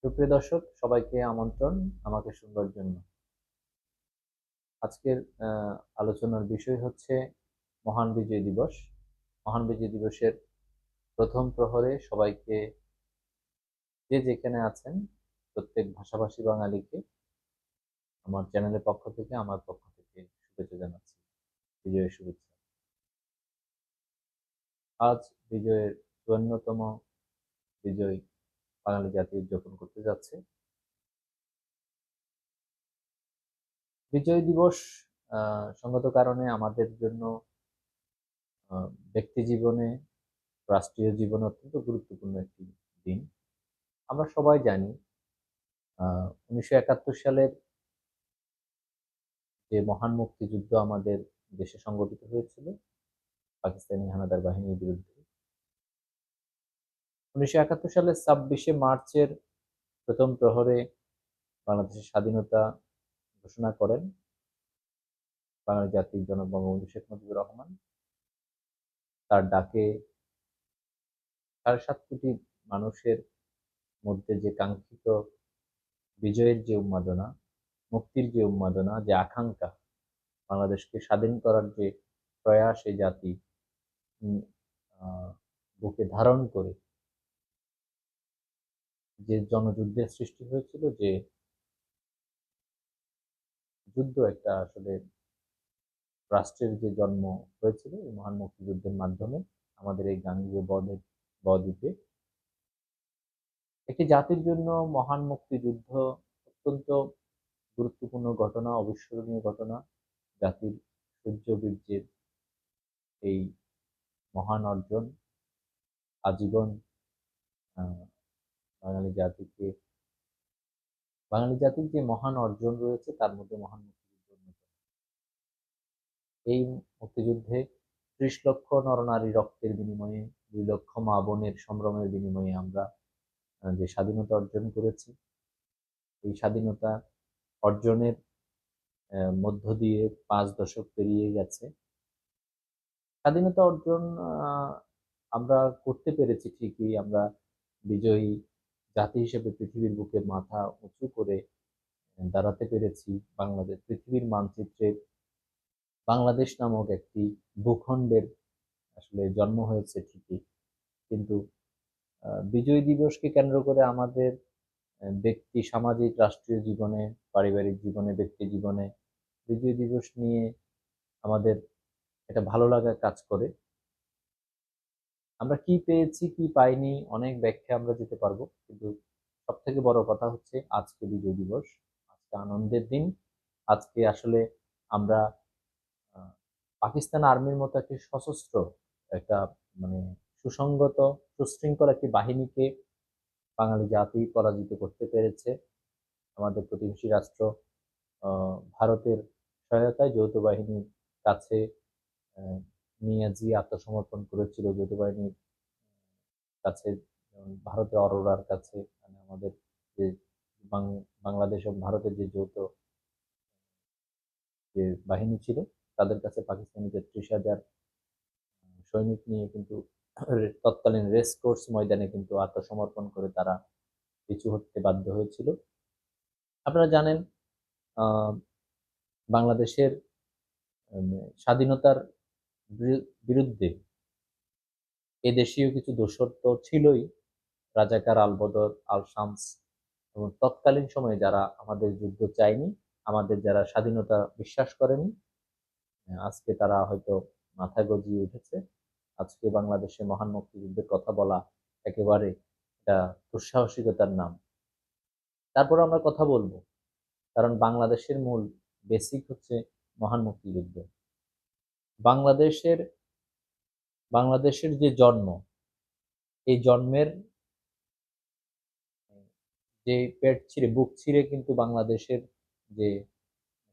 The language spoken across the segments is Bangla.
সুপ্রিয় দর্শক, সবাইকে আমন্ত্রণ আমাকে শুনবার জন্য। আজকের আলোচনার বিষয় হচ্ছে মহান বিজয় দিবস। মহান বিজয় দিবসের প্রথম প্রহরে সবাইকে, যে যেখানে আছেন, প্রত্যেক ভাষাভাষী বাঙালিকে আমার চ্যানেলের পক্ষ থেকে, আমার পক্ষ থেকে শুভেচ্ছা জানাচ্ছি। বিজয়ের শুভেচ্ছা। আজ বিজয়ের ৫৪তম বিজয় বাঙালি জাতি উদযাপন করতে যাচ্ছে। বিজয় দিবস সঙ্গত কারণে আমাদের জন্য ব্যক্তি জীবনে, রাষ্ট্রীয় জীবনে অত্যন্ত গুরুত্বপূর্ণ একটি দিন। আমরা সবাই জানি ১৯৭১ সালের যে মহান মুক্তিযুদ্ধ আমাদের দেশে সংগঠিত হয়েছিল পাকিস্তানি হানাদার বাহিনীর বিরুদ্ধে। ১৯৭১ সালের ২৬শে মার্চের প্রথম প্রহরে বাংলাদেশের স্বাধীনতা ঘোষণা করেন বাঙালি জাতির জনক বঙ্গবন্ধু শেখ মুজিবুর রহমান। তার ডাকে ৭.৫ কোটি মানুষের মধ্যে যে কাঙ্ক্ষিত বিজয়ের যে উন্মাদনা, মুক্তির যে উন্মাদনা, যে আকাঙ্ক্ষা, বাংলাদেশকে স্বাধীন করার যে প্রয়াস এই জাতি উম বুকে ধারণ করে যে জনযুদ্ধের সৃষ্টি হয়েছিল, যে যুদ্ধ একটা আসলে রাষ্ট্রের যে জন্ম হয়েছিল এই মহান মুক্তিযুদ্ধের মাধ্যমে আমাদের এই গাঙ্গেয় বদ্বীপে। একটি জাতির জন্য মহান মুক্তিযুদ্ধ অত্যন্ত গুরুত্বপূর্ণ ঘটনা, অবিস্মরণীয় ঘটনা। জাতির সূর্য বীর্যের এই মহান অর্জন আজীবন আহ, বাঙালি জাতিকে, বাঙালি জাতির যে মহান অর্জন রয়েছে তার মধ্যে মহান মুক্তিযুদ্ধ অন্যতম। এই মুক্তিযুদ্ধে ৩০ লক্ষ নরনারী রক্তের বিনিময়ে, ২ লক্ষ মা বোনের সম্ভ্রমের বিনিময়ে আমরা যে স্বাধীনতা অর্জন করেছি, এই স্বাধীনতা অর্জনের মধ্য দিয়ে ৫ দশক পেরিয়ে গেছে। স্বাধীনতা অর্জন আমরা করতে পেরেছি ঠিকই, আমরা বিজয়ী জাতি হিসেবে পৃথিবীর বুকে মাথা উঁচু করে দাঁড়াতে পেরেছি। বাংলাদেশ পৃথিবীর মানচিত্রে বাংলাদেশ নামক একটি ভূখণ্ডের আসলে জন্ম হয়েছে ঠিকই, কিন্তু বিজয় দিবসকে কেন্দ্র করে আমাদের ব্যক্তি, সামাজিক, রাষ্ট্রীয় জীবনে, পারিবারিক জীবনে, ব্যক্তি জীবনে বিজয় দিবস নিয়ে আমাদের একটা ভালো লাগা কাজ করে। আমরা কি পেয়েছি কি পাইনি অনেক ব্যাখ্যা আমরা দিতে পারবো, কিন্তু সব থেকে বড় কথা হচ্ছে আজকে বিজয় দিবস, আজকে আনন্দের দিন। আজকে আসলে আমরা পাকিস্তান আর্মির মতো একটি সশস্ত্র, একটা মানে সুসংগত, সুশৃঙ্খল একটি বাহিনীকে বাঙালি জাতি পরাজিত করতে পেরেছে। আমাদের প্রতিবেশী রাষ্ট্র ভারতের সহায়তায় যৌথ বাহিনীর কাছে নিয়াজি আত্মসমর্পণ করেছিল। যৌথ বাহিনীর কাছে, যেমন ভারতের অরোরার কাছে, মানে আমাদের যে বাংলাদেশ এবং ভারতের যে যৌথ যে বাহিনী ছিল, তাদের কাছে পাকিস্তানি ৩৩,০০০ সৈনিক নিয়ে কিন্তু তৎকালীন রেস কোর্স ময়দানে কিন্তু আত্মসমর্পণ করে তারা পিছু হটতে বাধ্য হয়েছিল। আপনারা জানেন আহ, বাংলাদেশের স্বাধীনতার বিরুদ্ধে এদেশীয় কিছু দোসর তো ছিলই, রাজাকার, আলবদর, আল শামস, এবং তৎকালীন সময়ে যারা আমাদের যুদ্ধ চায়নি, আমাদের যারা স্বাধীনতা বিশ্বাস করেনি, আজকে তারা হয়তো মাথা গজিয়ে উঠেছে। আজকে বাংলাদেশে মহান মুক্তিযুদ্ধের কথা বলা একেবারে এটা দুঃসাহসিকতার নাম। তারপর আমরা কথা বলবো, কারণ বাংলাদেশের মূল বেসিক হচ্ছে মহান মুক্তিযুদ্ধ। বাংলাদেশের বাংলাদেশের যে জন্ম, এই জন্মের যে পেট ছিঁড়ে, বুক ছিঁড়ে কিন্তু বাংলাদেশের যে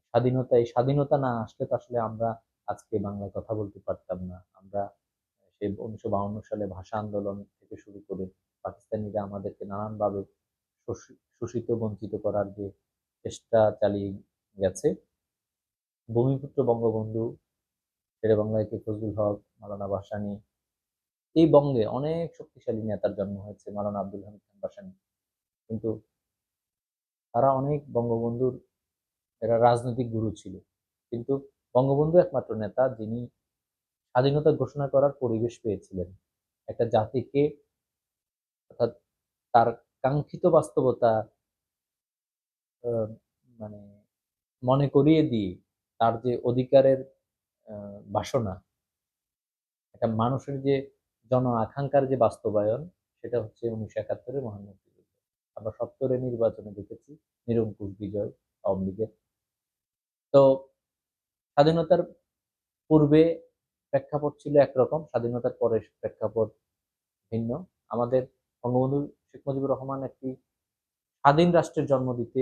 স্বাধীনতা, এই স্বাধীনতা না আসলে তো আসলে আমরা আজকে বাংলায় কথা বলতে পারতাম না। আমরা সেই ১৯৫২ সালে ভাষা আন্দোলন থেকে শুরু করে পাকিস্তানিরা আমাদেরকে নানানভাবে শোষিত, বঞ্চিত করার যে চেষ্টা চালিয়ে গেছে, ভূমিপুত্র বঙ্গবন্ধু, শেরে বাংলা একে ফজলুল হক, মাওলানা ভাসানী, এই বঙ্গে অনেক শক্তিশালী নেতার জন্ম হয়েছে, মাওলানা আব্দুল হামিদ খান ভাসানী। কিন্তু তারা অনেক বঙ্গবন্ধুর, এরা রাজনৈতিক গুরু ছিল, কিন্তু বঙ্গবন্ধু একমাত্র নেতা যিনি স্বাধীনতা ঘোষণা করার পরিবেশ পেয়েছিলেন। একটা জাতিকে, অর্থাৎ তার কাঙ্ক্ষিত বাস্তবতা আহ, মানে মনে করিয়ে দিয়ে তার যে অধিকারের বাসনা, একটা মানুষের যে জন আকাঙ্ক্ষার যে বাস্তবায়ন, সেটা হচ্ছে 1971-এর মহান মুক্তিযুদ্ধ। আমরা 70-এর নির্বাচনে দেখেছি নিরঙ্কুশ বিজয় আওয়ামী লীগের। তো স্বাধীনতার পূর্বে প্রেক্ষাপট ছিল একরকম, স্বাধীনতার পরে প্রেক্ষাপট ভিন্ন। আমাদের বঙ্গবন্ধু শেখ মুজিবুর রহমান একটি স্বাধীন রাষ্ট্রের জন্ম দিতে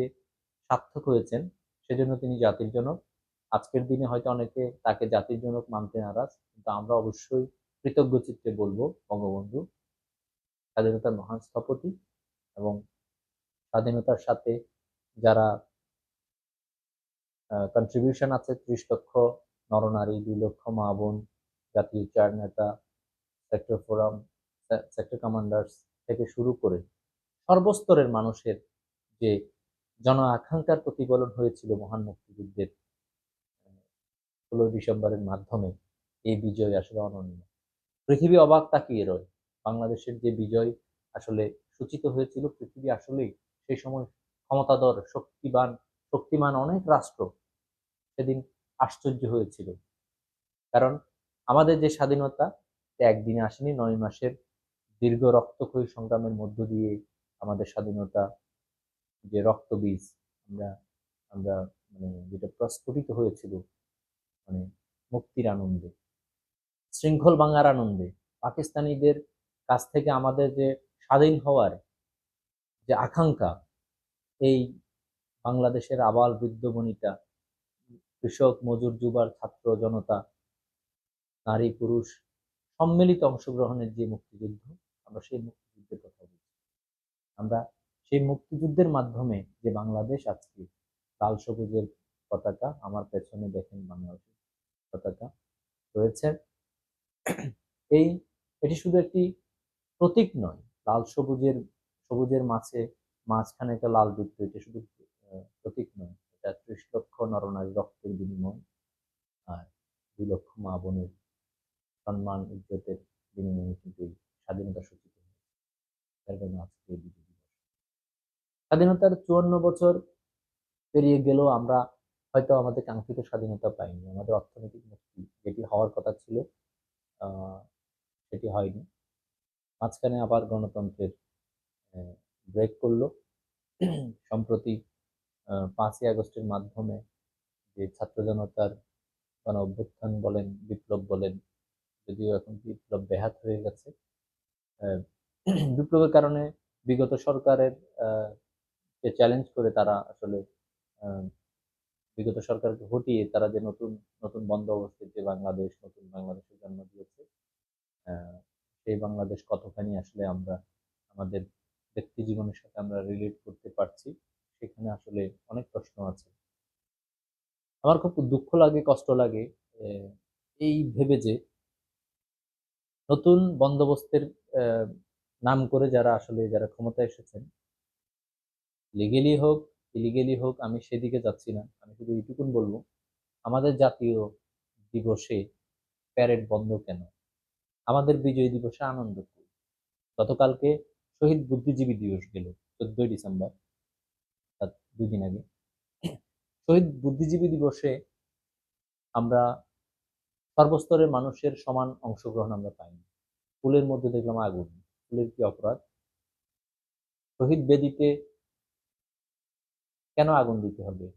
সার্থক হয়েছেন, সেজন্য তিনি জাতির জনক। আজকের দিনে হয়তো অনেকে তাকে জাতির জনক মানতে নারাজ, কিন্তু আমরা অবশ্যই কৃতজ্ঞ চিত্তে বলবো বঙ্গবন্ধু স্বাধীনতার মহান স্থপতি। এবং স্বাধীনতার সাথে যারা কন্ট্রিবিউশন আছে, 30 লক্ষ নরনারী, 2 লক্ষ মা বোন, জাতীয় চার নেতা, সেক্টর ফোরাম, সেক্টর কমান্ডার্স থেকে শুরু করে সর্বস্তরের মানুষের যে জন আকাঙ্ক্ষার প্রতিফলন হয়েছিল মহান মুক্তিযুদ্ধের 16 ডিসেম্বরের মাধ্যমে, এই বিজয় আসলে অনন্য। পৃথিবী অবাক তাকিয়ে রয়। বাংলাদেশের যে বিজয় আসলে সূচিত হয়েছিল, পৃথিবী আসলেই সেই সময় ক্ষমতাধর, শক্তিমান অনেক রাষ্ট্র সেদিন আশ্চর্য হয়েছিল। কারণ আমাদের যে স্বাধীনতা, একদিনে আসেনি, 9 মাসের দীর্ঘ রক্তক্ষয়ী সংগ্রামের মধ্য দিয়ে আমাদের স্বাধীনতা, যে রক্তবীজ আমরা আমরা মানে যেটা প্রস্ফুটিত হয়েছিল, মানে মুক্তির আনন্দে, শৃঙ্খল ভাঙার আনন্দে, পাকিস্তানিদের কাছ থেকে আমাদের যে স্বাধীন হওয়ার যে আকাঙ্ক্ষা, এই বাংলাদেশের আবাল বৃদ্ধ বনিতা, কৃষক মজুর যুবার ছাত্র জনতা, নারী পুরুষ সম্মিলিত অংশগ্রহণের যে মুক্তিযুদ্ধ, আমরা সেই মুক্তিযুদ্ধের কথা বলছি। আমরা সেই মুক্তিযুদ্ধের মাধ্যমে যে বাংলাদেশ আজকে লাল সবুজের পতাকা, আমার পেছনে দেখেন বাংলাদেশের পতাকা রয়েছে, এই এটি শুধু একটি প্রতীক নয়। লাল সবুজের, সবুজের মাঝখানে একটা লাল বৃত্ত, এটা শুধু প্রতীক নয়, এটা 30 লক্ষ নরনারী রক্তের বিনিময়, আর 2 লক্ষ মা বোনের সম্মান ইজ্জতের বিনিময়ে কিন্তু এই স্বাধীনতা সূচিত হয়েছে। এর জন্য আজকে এই বিজয় দিবস। স্বাধীনতার 54 বছর পেরিয়ে গেলেও আমরা হয়তো আমাদের কাঙ্ক্ষিত স্বাধীনতা পাইনি। আমাদের অর্থনৈতিক মুক্তি যেটি হওয়ার কথা ছিল, আহ সেটি হয়নি। মাঝখানে আবার গণতন্ত্রের ব্রেক করলো। সম্প্রতি 5ই আগস্টের মাধ্যমে যে ছাত্র জনতার গণ অভ্যুত্থান বলেন, বিপ্লব বলেন, যদিও এখন বিপ্লব ব্যাহত হয়ে গেছে। আহ, বিপ্লবের কারণে বিগত সরকারের কে চ্যালেঞ্জ করে তারা আসলে আহ, বিগত সরকারকে হটিয়ে তারা যে নতুন নতুন বন্দোবস্তের যে বাংলাদেশ, নতুন বাংলাদেশের জন্ম দিয়েছে, আহ, সেই বাংলাদেশ কতখানি আসলে আমরা আমাদের ব্যক্তি জীবনের সাথে আমরা রিলেট করতে পারছি, সেখানে আসলে অনেক প্রশ্ন আছে। আমার খুব দুঃখ লাগে, কষ্ট লাগে আহ, এই ভেবে যে নতুন বন্দোবস্তের আহ, নাম করে যারা ক্ষমতায় এসেছেন, লিগেলি হোক ইলিগেলি হোক, আমি সেদিকে যাচ্ছি না। আমি শুধু এইটুকুন বলবো, আমাদের জাতীয় দিবসে প্যারেড বন্ধ কেন? আমাদের বিজয় দিবসে আনন্দ করি। গতকালকে শহীদ বুদ্ধিজীবী দিবস গেল, 14ই ডিসেম্বর, অর্থাৎ 2 দিন আগে। শহীদ বুদ্ধিজীবী দিবসে আমরা সর্বস্তরের মানুষের সমান অংশগ্রহণ আমরা পাইনি। ফুলের মধ্যে দেখলাম আগুন। ফুলের কি অপরাধ? শহীদ বেদিতে কেন আগুন দিতে হবে?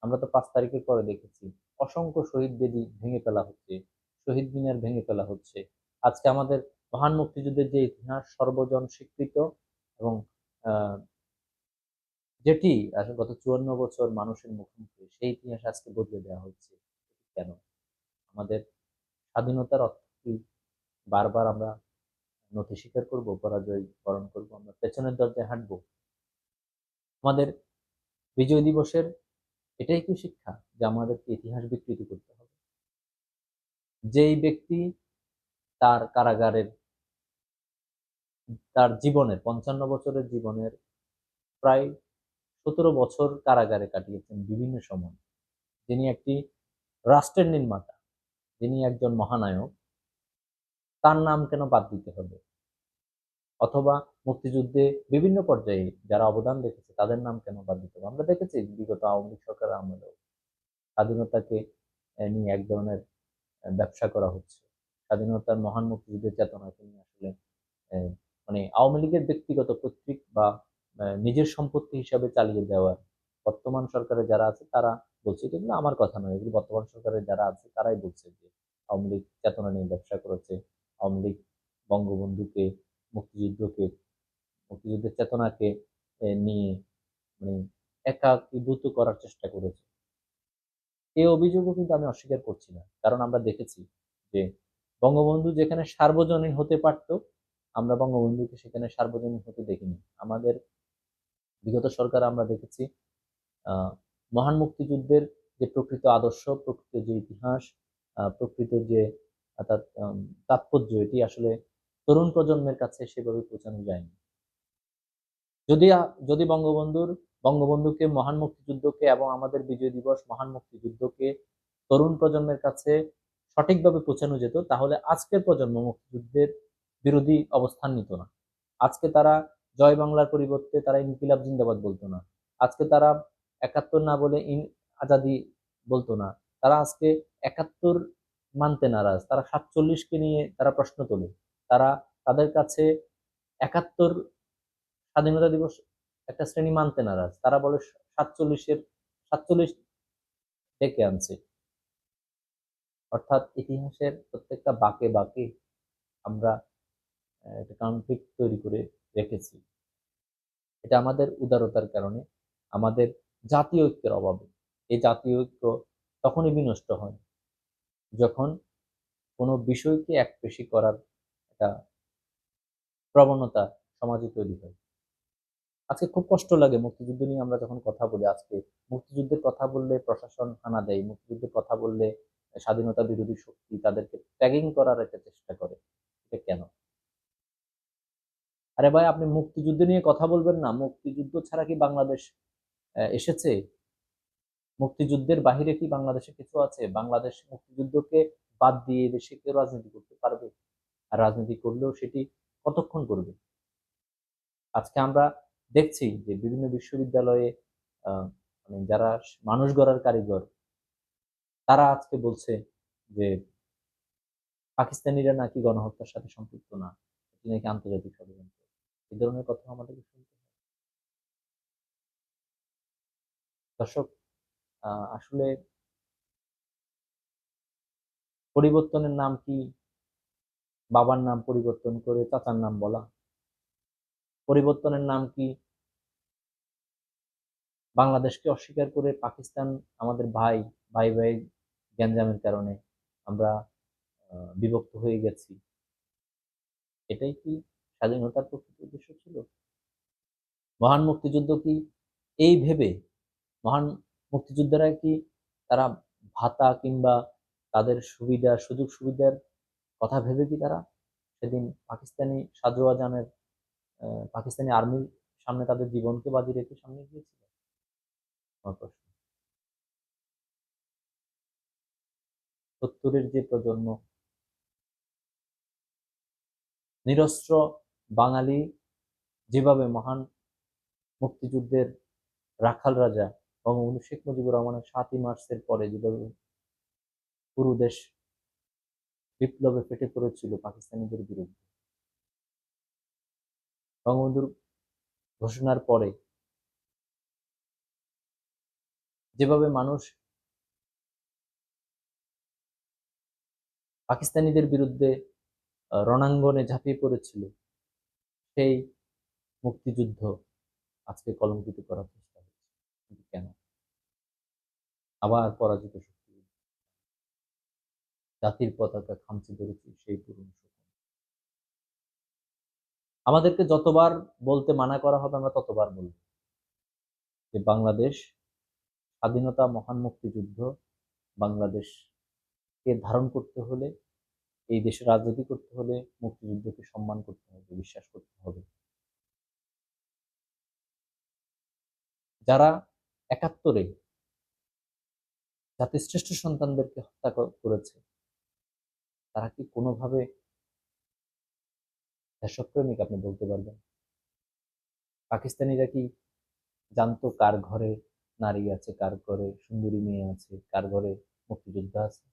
আমরা তো 5 তারিখের পরে দেখেছি অসংখ্য শহীদ বেদি ভেঙে ফেলা হচ্ছে, শহীদ মিনার ভেঙে ফেলা হচ্ছে। আজকে আমাদের মহান মুক্তিযুদ্ধের যে ইতিহাস সর্বজন স্বীকৃত, এবং আহ, যেটি আসলে গত 54 বছর মানুষের মুখোমুখি, সেই ইতিহাস আজকে বদলে দেওয়া হচ্ছে কেন? আমাদের স্বাধীনতার অর্থ কি বারবার আমরা নথি স্বীকার করবো, পরাজয় বরণ করবো, আমরা পেছনের দরজায় হাঁটবো? আমাদের বিজয় দিবসের এটাই কি শিক্ষা যে আমাদেরকে ইতিহাস বিকৃতি করতে হবে? যেই ব্যক্তি তার কারাগারের, তার জীবনের 55 বছরের জীবনের প্রায় 17 বছর কারাগারে কাটিয়েছেন বিভিন্ন সময়, যিনি একটি রাষ্ট্রের নির্মাতা, যিনি একজন মহানায়ক, তার নাম কেন বাদ দিতে হবে? অথবা মুক্তিযুদ্ধে বিভিন্ন পর্যায়ে যারা অবদান রেখেছে তাদের নাম কেন বাদ দিতে হবে? আমরা দেখেছি বিগত আওয়ামী লীগ সরকারের আমলেও স্বাধীনতাকে নিয়ে এক ধরনের ব্যবসা করা হচ্ছে। স্বাধীনতার মহান মুক্তিযুদ্ধের চেতনাকে নিয়ে আসলে আহ, মানে আওয়ামী লীগের ব্যক্তিগত কর্তৃক বা নিজের সম্পত্তি হিসাবে চালিয়ে দেওয়ার বর্তমান সরকারে যারা আছে তারা বলছে, এগুলো আমার কথা নয়, এগুলো বর্তমান সরকারের যারা আছে তারাই বলছে যে আওয়ামী লীগ চেতনা নিয়ে ব্যবসা করেছে, আওয়ামী লীগ বঙ্গবন্ধুকে, মুক্তিযুদ্ধকে, মুক্তিযুদ্ধের চেতনাকে নিয়ে মানে একাকিভূত করার চেষ্টা করেছে। এই অভিযোগও কিন্তু আমি অস্বীকার করছি না, কারণ আমরা দেখেছি যে বঙ্গবন্ধু যেখানে সার্বজনীন হতে পারত, আমরা বঙ্গবন্ধুকে সেখানে সার্বজনীন হতে দেখিনি। আমাদের বিগত সরকার আমরা দেখেছি আহ মহান মুক্তিযুদ্ধের যে প্রকৃত আদর্শ, প্রকৃত যে ইতিহাস, প্রকৃত যে অর্থাৎ তাৎপর্য, এটি আসলে তরুণ প্রজন্মের কাছে সেভাবে পৌঁছানো যায়নি। যদি যদি বঙ্গবন্ধুকে, মহান মুক্তিযুদ্ধকে এবং আমাদের বিজয় দিবস মহান মুক্তিযুদ্ধকে তরুণ প্রজন্মের কাছে সঠিকভাবে পৌঁছানো যেত, তাহলে আজকের প্রজন্ম মুক্তিযুদ্ধের বিরোধী অবস্থান নিত না। আজকে তারা জয় বাংলার পরিবর্তে তারা ইনকিলাব জিন্দাবাদ বলতো না। আজকে তারা 71 না বলে আজাদি বলতো না। তারা আজকে 71 মানতে নারাজ, তারা 47-কে নিয়ে তারা প্রশ্ন তোলে। তারা, তাদের কাছে 71 স্বাধীনতা দিবস একটা শ্রেণী মানতে নারাজ, তারা বলে 47 ডেকে আনছে। অর্থাৎ ইতিহাসের প্রত্যেকটা বাঁকে বাঁকে আমরা একটা কনফ্লিক্ট তৈরি করে রেখেছি। এটা আমাদের উদারতার কারণে, আমাদের জাতীয় ঐক্যের অভাবে। এই জাতীয় ঐক্য তখনই বিনষ্ট হয় যখন কোনো বিষয়কে একপেশি করার একটা প্রবণতা সমাজে তৈরি হয়। আজকে খুব কষ্ট লাগে মুক্তিযুদ্ধ নিয়ে আমরা যখন কথা বলি। আজকে মুক্তিযুদ্ধের কথা বললে প্রশাসন হানা দেয়, মুক্তিযুদ্ধের কথা বললে স্বাধীনতা বিরোধী শক্তি তাদেরকে ট্যাগিং করার একটা চেষ্টা করে। এটা কেন? আরে ভাই, আপনি মুক্তিযুদ্ধ নিয়ে কথা বলবেন না? মুক্তিযুদ্ধ ছাড়া কি বাংলাদেশ এসেছে? মুক্তিযুদ্ধের বাহিরে কি বাংলাদেশে কিছু আছে? বাংলাদেশ মুক্তিযুদ্ধকে বাদ দিয়ে দেশে কেউ রাজনীতি করতে পারবে? আর রাজনীতি করলেও সেটি কতক্ষণ করবে? আজকে আমরা দেখছি যে বিভিন্ন বিশ্ববিদ্যালয়ে আহ, মানে যারা মানুষ গড়ার কারিগর, তারা আজকে বলছে যে পাকিস্তানিরা নাকি গণহত্যার সাথে সম্পৃক্ত না, এটি নাকি আন্তর্জাতিক ষড়যন্ত্র। এই ধরনের কথা আমাদেরকে শুনতে হয়। দর্শক, আসলে পরিবর্তনের নাম কি বাবার নাম পরিবর্তন করে চাচার নাম বলা? পরিবর্তনের নাম কি বাংলাদেশকে অস্বীকার করে পাকিস্তান আমাদের ভাই, ভাই ভাই গ্যাঞ্জামের কারণে আমরা বিভক্ত হয়ে গেছি? এটাই কি স্বাধীনতার প্রকৃত উদ্দেশ্য ছিল? মহান মুক্তিযুদ্ধ কি এই ভেবে, মহান মুক্তিযোদ্ধারা কি তারা ভাতা কিংবা তাদের সুবিধা সুযোগ সুবিধার কথা ভেবে কি তারা সেদিন পাকিস্তানি সাজোয়া জানের পাকিস্তানি আর্মির সামনে তাদের জীবনকে বাজি রেখে সামনে গিয়েছিল? আমার প্রশ্ন। 70-এর যে প্রজন্ম নিরস্ত্র বাঙালি, যেভাবে মহান মুক্তিযুদ্ধের রাখাল রাজা বঙ্গবন্ধু শেখ মুজিবুর রহমানের 7ই মার্চের পরে যেভাবে পুরো দেশ বিপ্লবে ফেটে পড়েছিল পাকিস্তানিদের বিরুদ্ধে, বঙ্গবন্ধুর ঘোষণার পরে যেভাবে মানুষ পাকিস্তানিদের বিরুদ্ধে রণাঙ্গনে ঝাঁপিয়ে পড়েছিল, সেই মুক্তিযুদ্ধ আজকে কলঙ্কিত করার চেষ্টা হচ্ছে। কিন্তু কেন? আবার পরাজিত শক্তি, জাতির পতাকা খামচে ধরেছে সেই পুরনো শক্তি। আমাদেরকে যতবার বলতে মানা করা হবে আমরা ততবার বলবো যে বাংলাদেশ স্বাধীনতা, মহান মুক্তিযুদ্ধ, বাংলাদেশকে ধারণ করতে হলে, এই দেশে রাজনীতি করতে হলে মুক্তিযুদ্ধকে সম্মান করতে হবে, বিশ্বাস করতে হবে। যারা ৭১-এ জাতির শ্রেষ্ঠ সন্তানদেরকে হত্যা করেছে, তারা কি কোনোভাবে দেশপ্রেমিক আপনি বলতে পারবেন? পাকিস্তানিরা কি জানতো কার ঘরে নারী আছে, কার ঘরে সুন্দরী মেয়ে আছে, কার ঘরে মুক্তিযোদ্ধা আছে?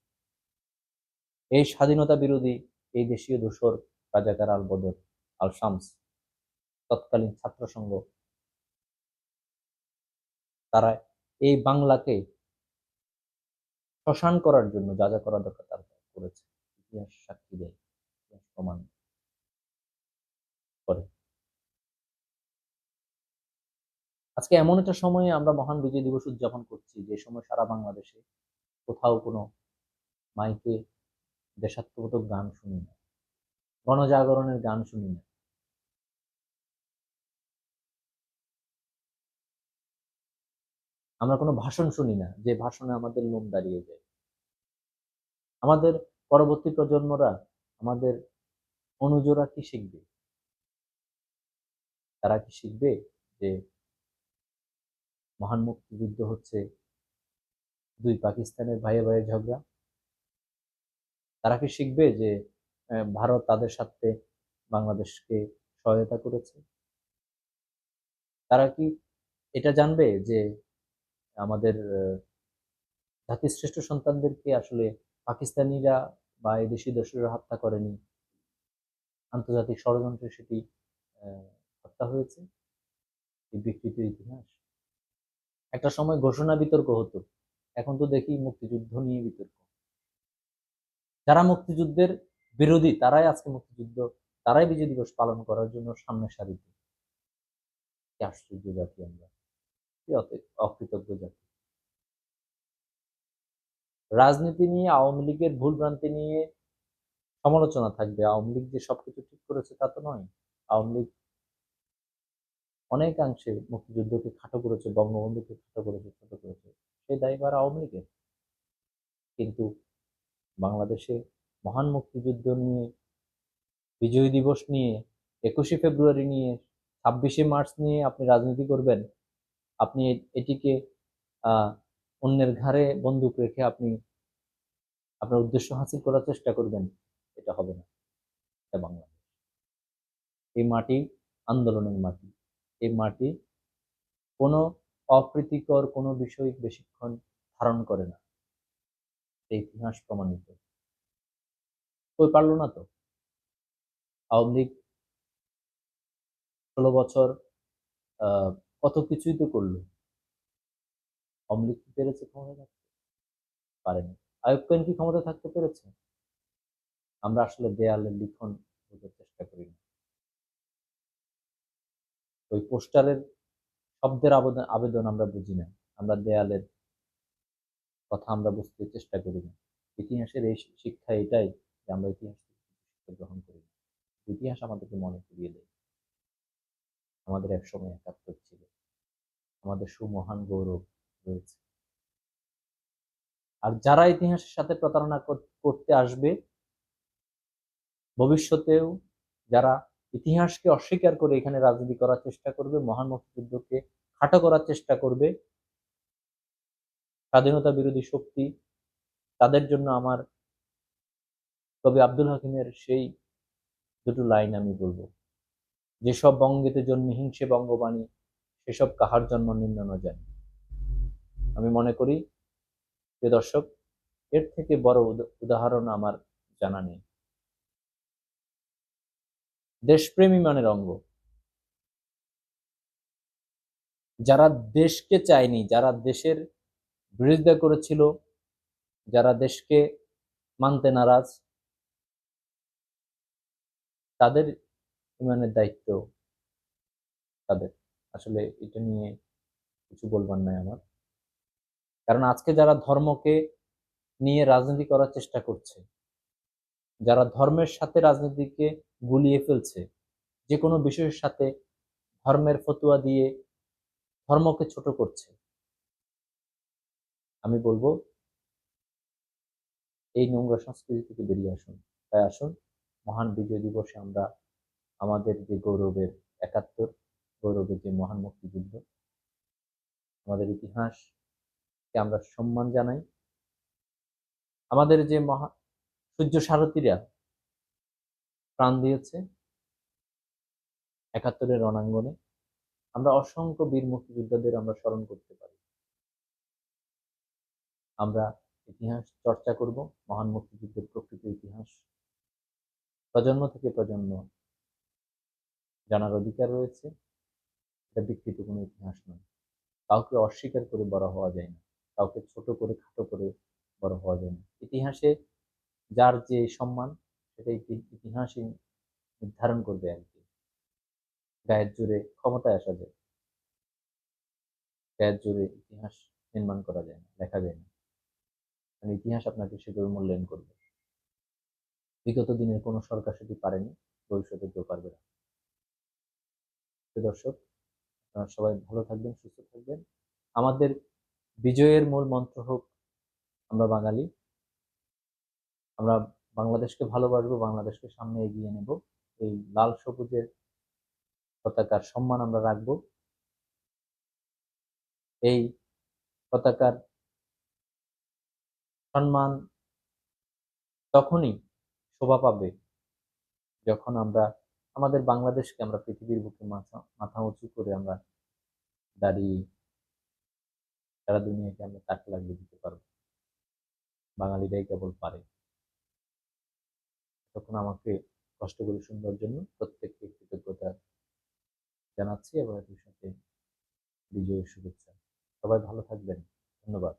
এই স্বাধীনতা বিরোধী এই দেশীয় দোসর রাজাকার আল বদর, আল শামস, তৎকালীন ছাত্র সংঘ, তারা এই বাংলাকে শ্মশান করার জন্য যা যা করা দরকার তারা করেছে। ইতিহাস সাক্ষী দেয়, ইতিহাস প্রমাণ করে। আজকে এমন একটা সময়ে আমরা মহান বিজয় দিবস উদযাপন করছি, যে সময় সারা বাংলাদেশে কোথাও কোনো মাইকে দেশাত্মবোধক গান শুনি না, গণজাগরণের গান শুনি না। আমরা কোনো ভাষণ শুনি না, যে ভাষণে আমাদের লোম দাঁড়িয়ে যায়। আমাদের পরবর্তী প্রজন্মরা, আমাদের অনুজরা কি শিখবে? তারা কি শিখবে যে মহান মুক্তিযুদ্ধ হচ্ছে দুই পাকিস্তানের ভাইয়ে ভাইয়ে ঝগড়া? তারা কি শিখবে যে ভারত তাদের সাথে বাংলাদেশকে সহায়তা করেছে? তারা কি এটা জানবে যে আমাদের জাতির শ্রেষ্ঠ সন্তানদেরকে আসলে পাকিস্তানিরা বা এদেশি দোসরেরা হত্যা করেনি, আন্তর্জাতিক ষড়যন্ত্রে সেটি হত্যা হয়েছে? এই বিকৃত ইতিহাস। একটা সময় ঘোষণা বিতর্ক হতো, এখন তো দেখি মুক্তিযুদ্ধ নিয়ে বিতর্ক। যারা মুক্তিযুদ্ধের বিরোধী তারাই আজকে মুক্তিযুদ্ধ, তারাই বিজয় দিবস পালন করার জন্য সামনে সারিতে। কি আশ্চর্য জাতি আমরা, কি অকৃতজ্ঞ জাতি। রাজনীতি নিয়ে, আওয়ামী লীগের ভুল ভ্রান্তি নিয়ে সমালোচনা থাকবে। আওয়ামী লীগ যে সবকিছু ঠিক করেছে তা তো নয়। আওয়ামী লীগ অনেকাংশে মুক্তিযুদ্ধকে খাটো করেছে, বঙ্গবন্ধুকে খাটো করেছে, ছোট করেছে, সেই দায়ভার আওয়ামী লীগের। কিন্তু বাংলাদেশে মহান মুক্তিযুদ্ধ নিয়ে, বিজয় দিবস নিয়ে, ২১শে ফেব্রুয়ারি নিয়ে, ২৬শে মার্চ নিয়ে আপনি রাজনীতি করবেন? আপনি এটিকে আহ অন্যের ঘাড়ে বন্দুক রেখে আপনি আপনার উদ্দেশ্য হাসিল করার চেষ্টা করবেন? এটা হবে না। এটা বাংলাদেশ। এই মাটি আন্দোলনের মাটি। এই মাটি কোনো অপ্রীতিকর কোনো বিষয় বেশিক্ষণ ধারণ করে না। এই ইতিহাস প্রমাণিত। কই পারল না তো। আওয়ামী লীগ ১৬ বছর কত কিছুই তো করলো। আওয়ামী লীগ কি পেরেছে ক্ষমতা থাকতে? পারেনি। আইয়ুব খান কি ক্ষমতা থাকতে পেরেছে? আমরা আসলে দেয়ালে লিখন বোঝার চেষ্টা করি না। ওই পোস্টারের শব্দের আবেদন আবেদন আমরা বুঝি না। আমরা দেয়ালের কথা আমরা বুঝতে চেষ্টা করি না। ইতিহাসের এই শিক্ষা এটাই, যে আমরা ইতিহাস থেকে শিক্ষা গ্রহণ করি না। ইতিহাস আমাদেরকে মনে করিয়ে দেয় আমাদের একসময় একাত্তর ছিল, আমাদের সুমহান গৌরব রয়েছে। আর যারা ইতিহাসের সাথে প্রতারণা করতে আসবে ভবিষ্যতেও, যারা ইতিহাসকে অস্বীকার করে এখানে রাজনীতি করার চেষ্টা করবে, মহান মুক্তিযুদ্ধকে খাটো করার চেষ্টা করবে, স্বাধীনতা বিরোধী শক্তি, তাদের জন্য আমার কবি আব্দুল হাকিমের সেই দুটো লাইন আমি বলবো: যেসব বঙ্গেতে জন্মে হিংসে বঙ্গবাণী, সেসব কাহার জন্ম নিম্ন ন জানি। আমি মনে করি, প্রিয় দর্শক, এর থেকে বড় উদাহরণ আমার জানা নেই। দেশপ্রেমী মানের অঙ্গ। যারা দেশকে চায়নি, যারা দেশের বিরোধিতা করেছিল, যারা দেশকে মানতে নারাজ, তাদের ইমানের দায়িত্ব তাদের। আসলে এটা নিয়ে কিছু বলবার নাই আমার। কারণ আজকে যারা ধর্মকে নিয়ে রাজনীতি করার চেষ্টা করছে, যারা ধর্মের সাথে রাজনীতিকে গুলিয়ে ফেলছে, যে কোনো বিষয়ের সাথে ধর্মের ফতুয়া দিয়ে ধর্মকে ছোট করছে, আমি বলবো এই নোংরা সংস্কৃতি থেকে বেরিয়ে আসুন। তাই আসুন, মহান বিজয় দিবসে আমরা আমাদের যে গৌরবের ৭১, গৌরবের যে মহান মুক্তিযুদ্ধ, আমাদের ইতিহাসকে আমরা সম্মান জানাই। আমাদের যে সূর্য সারথীরা প্রাণ দিয়েছে ৭১-এর রণাঙ্গনে, আমরা অসংখ্য বীর মুক্তিযোদ্ধাদের আমরা স্মরণ করতে পারি। আমরা ইতিহাস চর্চা করব, মহান মুক্তিযুদ্ধের প্রকৃত ইতিহাস প্রজন্ম থেকে প্রজন্ম জানার অধিকার রয়েছে। এটা বিকৃত কোনো ইতিহাস নয়। কাউকে অস্বীকার করে বড় হওয়া যায় না, কাউকে ছোট করে খাটো করে বড় হওয়া যায় না। ইতিহাসে যার যে সম্মান, সেটা ইতিহাসই নির্ধারণ করবে আর কি। গায়ের জোরে ক্ষমতায় আসা যায়, গায়ের জোরে ইতিহাস নির্মাণ করা যায় না, লেখা যায় না। কারণ ইতিহাস আপনাকে সেভাবে মূল্যায়ন করবে। বিগত দিনের কোনো সরকার সেটি পারেনি, ভবিষ্যতে কেউ পারবে না। দর্শক, আপনারা সবাই ভালো থাকবেন, সুস্থ থাকবেন। আমাদের বিজয়ের মূল মন্ত্র হোক আমরা বাঙালি। আমরা বাংলাদেশকে ভালোবাসবো, বাংলাদেশকে সামনে এগিয়ে নেব। এই লাল সবুজের পতাকার সম্মান আমরা রাখবো। এই পতাকার সম্মান তখনই শোভা পাবে যখন আমরা আমাদের বাংলাদেশকে আমরা পৃথিবীর বুকে মাথা উঁচু করে আমরা দাঁড়িয়ে সারা দুনিয়াকে আমরা তাক লাগিয়ে দিতে পারবো। বাঙালিরাই কেবল পারে। তখন আমাকে কষ্ট করে শুনবার জন্য প্রত্যেককে কৃতজ্ঞতা জানাচ্ছি এবং একই সাথে বিজয়ের শুভেচ্ছা। সবাই ভালো থাকবেন। ধন্যবাদ।